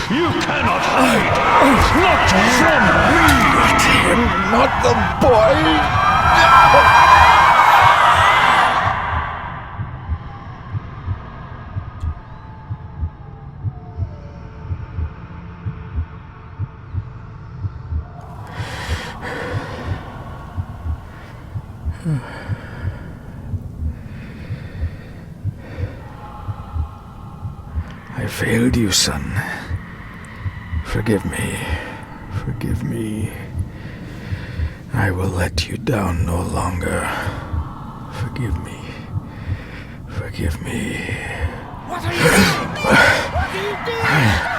You cannot hide! Not from me! Not him, not the boy! I failed you, son. Forgive me. Forgive me. I will let you down no longer. Forgive me. Forgive me. What are you doing? What are you doing?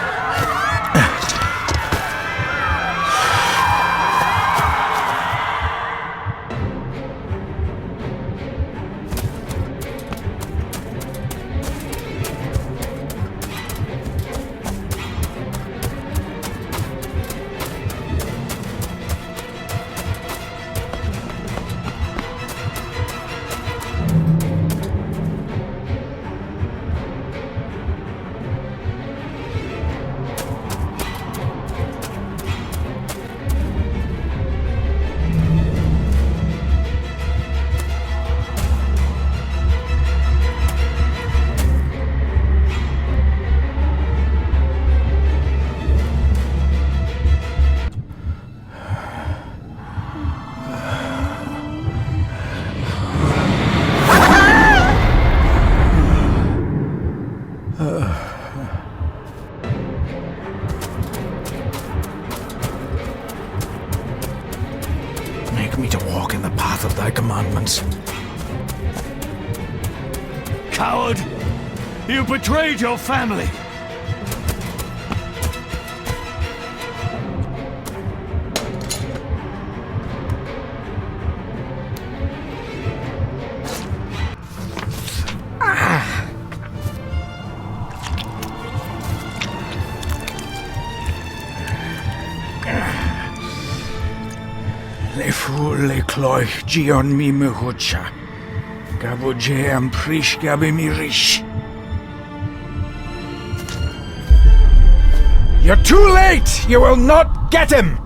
Make me to walk in the path of thy commandments. Coward! You betrayed your family! Le fu le cloich gion mi mehucha. Gabuje am prish gabe mi rish. You're too late! You will not get him!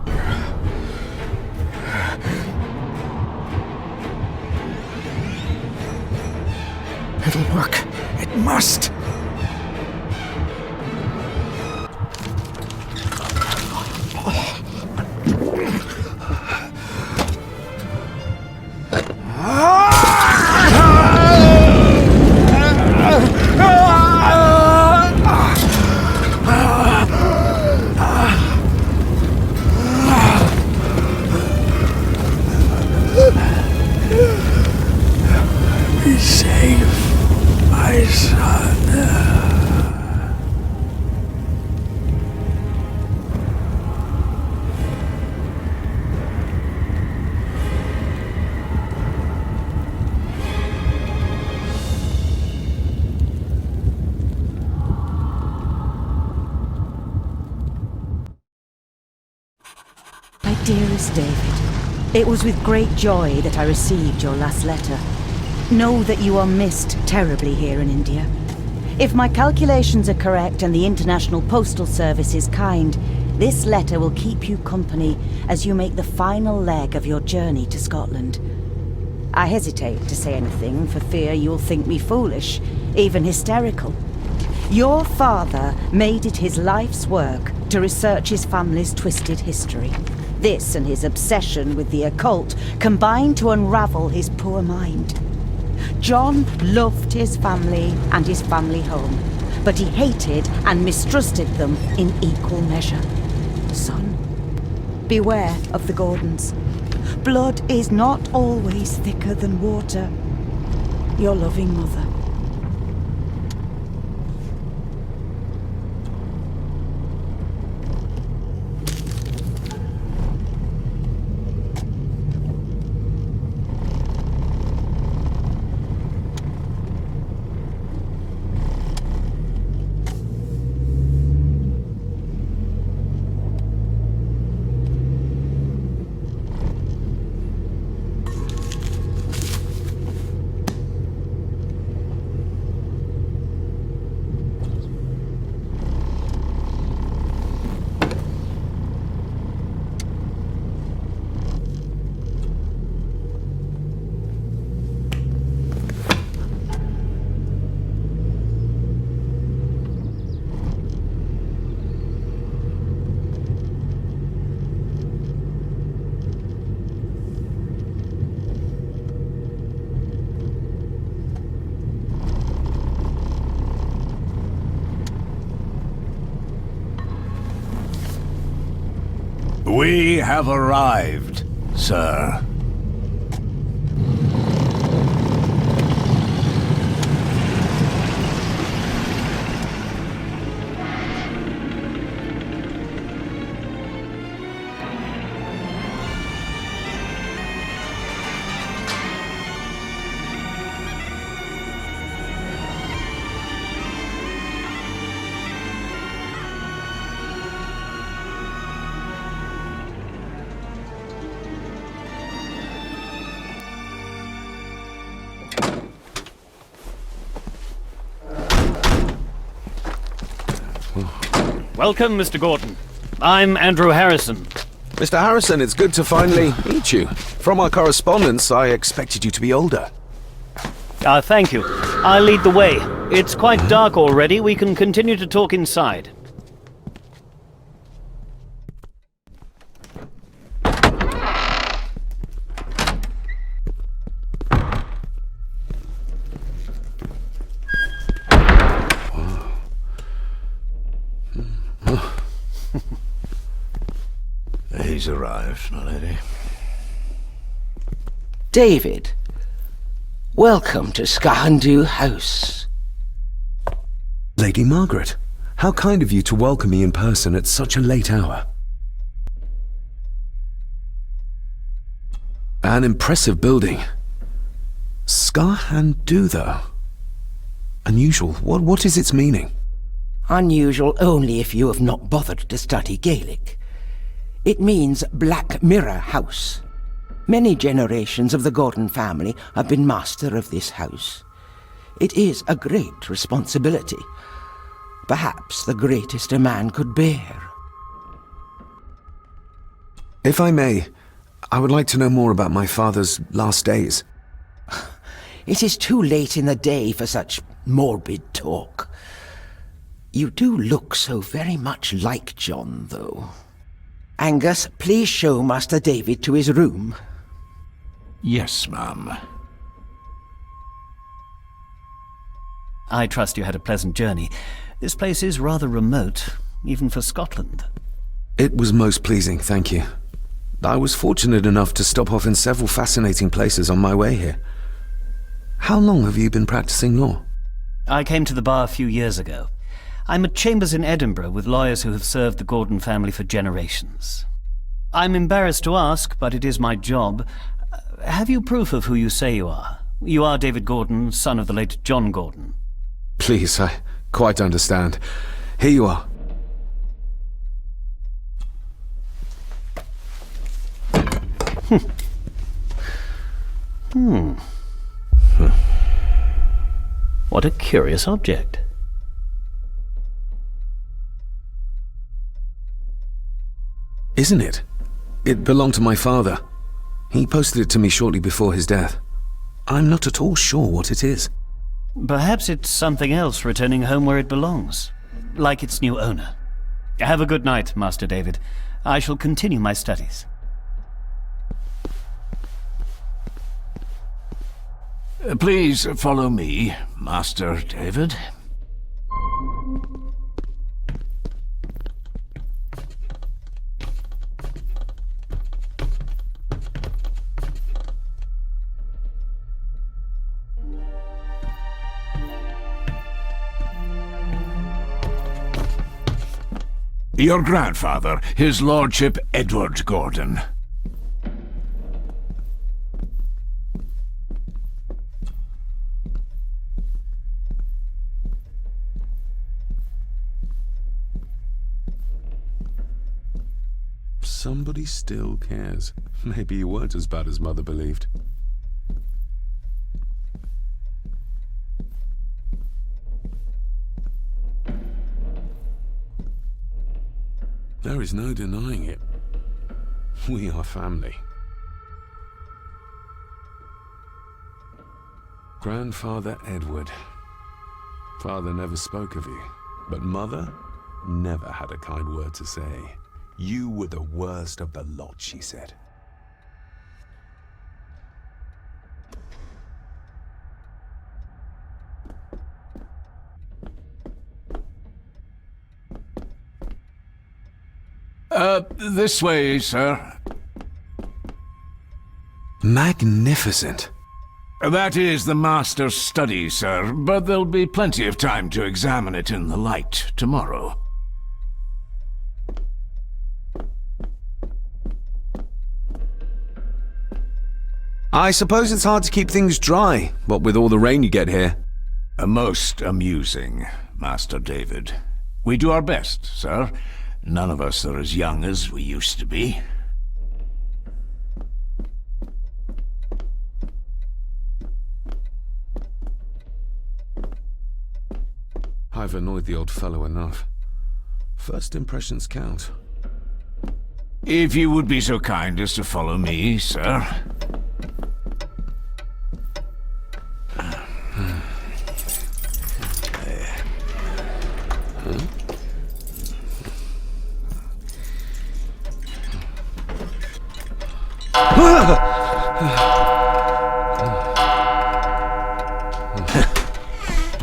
It'll work. It must. Be safe, my son. My dearest David, it was with great joy that I received your last letter. Know that you are missed terribly here in India. If my calculations are correct and the International Postal Service is kind, this letter will keep you company as you make the final leg of your journey to Scotland. I hesitate to say anything for fear you'll think me foolish, even hysterical. Your father made it his life's work to research his family's twisted history. This and his obsession with the occult combined to unravel his poor mind. John loved his family and his family home, but he hated and mistrusted them in equal measure. Son, beware of the Gordons. Blood is not always thicker than water. Your loving mother. We have arrived, sir. Welcome, Mr. Gordon. I'm Andrew Harrison. Mr. Harrison, it's good to finally meet you. From our correspondence, I expected you to be older. Thank you. I'll lead the way. It's quite dark already. We can continue to talk inside. He's arrived, my lady. David, welcome to Skahandu House. Lady Margaret, how kind of you to welcome me in person at such a late hour. An impressive building. Skahandu, though. Unusual. What is its meaning? Unusual only if you have not bothered to study Gaelic. It means Black Mirror House. Many generations of the Gordon family have been master of this house. It is a great responsibility. Perhaps the greatest a man could bear. If I may, I would like to know more about my father's last days. It is too late in the day for such morbid talk. You do look so very much like John, though. Angus, please show Master David to his room. Yes, ma'am. I trust you had a pleasant journey. This place is rather remote, even for Scotland. It was most pleasing, thank you. I was fortunate enough to stop off in several fascinating places on my way here. How long have you been practicing law? I came to the bar a few years ago. I'm at chambers in Edinburgh with lawyers who have served the Gordon family for generations. I'm embarrassed to ask, but it is my job. Have you proof of who you say you are? You are David Gordon, son of the late John Gordon. Please, I quite understand. Here you are. What a curious object. Isn't it? It belonged to my father. He posted it to me shortly before his death. I'm not at all sure what it is. Perhaps it's something else returning home where it belongs, like its new owner. Have a good night, Master David. I shall continue my studies. Please follow me, Master David. Your grandfather, His Lordship Edward Gordon. Somebody still cares. Maybe you weren't as bad as Mother believed. There is no denying it. We are family. Grandfather Edward. Father never spoke of you, but Mother never had a kind word to say. You were the worst of the lot, she said. This way, sir. Magnificent. That is the Master's study, sir, but there'll be plenty of time to examine it in the light tomorrow. I suppose it's hard to keep things dry, what with all the rain you get here. Most amusing, Master David. We do our best, sir. None of us are as young as we used to be. I've annoyed the old fellow enough. First impressions count. If you would be so kind as to follow me, sir.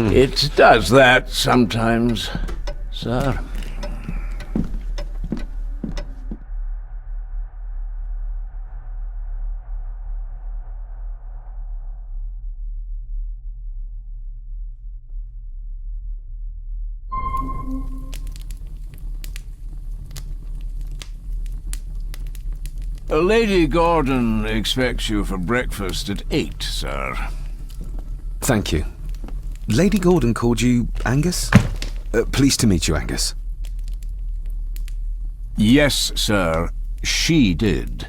It does that sometimes, sir. Lady Gordon expects you for breakfast at 8, sir. Thank you. Lady Gordon called you Angus? Pleased to meet you, Angus. Yes, sir. She did.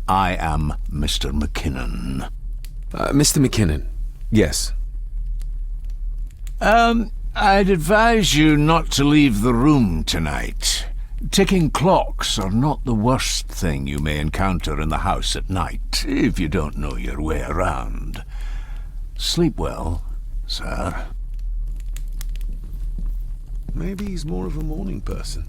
I am Mr. McKinnon. Mr. McKinnon. Yes. I'd advise you not to leave the room tonight. Ticking clocks are not the worst thing you may encounter in the house at night, if you don't know your way around. Sleep well, sir. Maybe he's more of a morning person.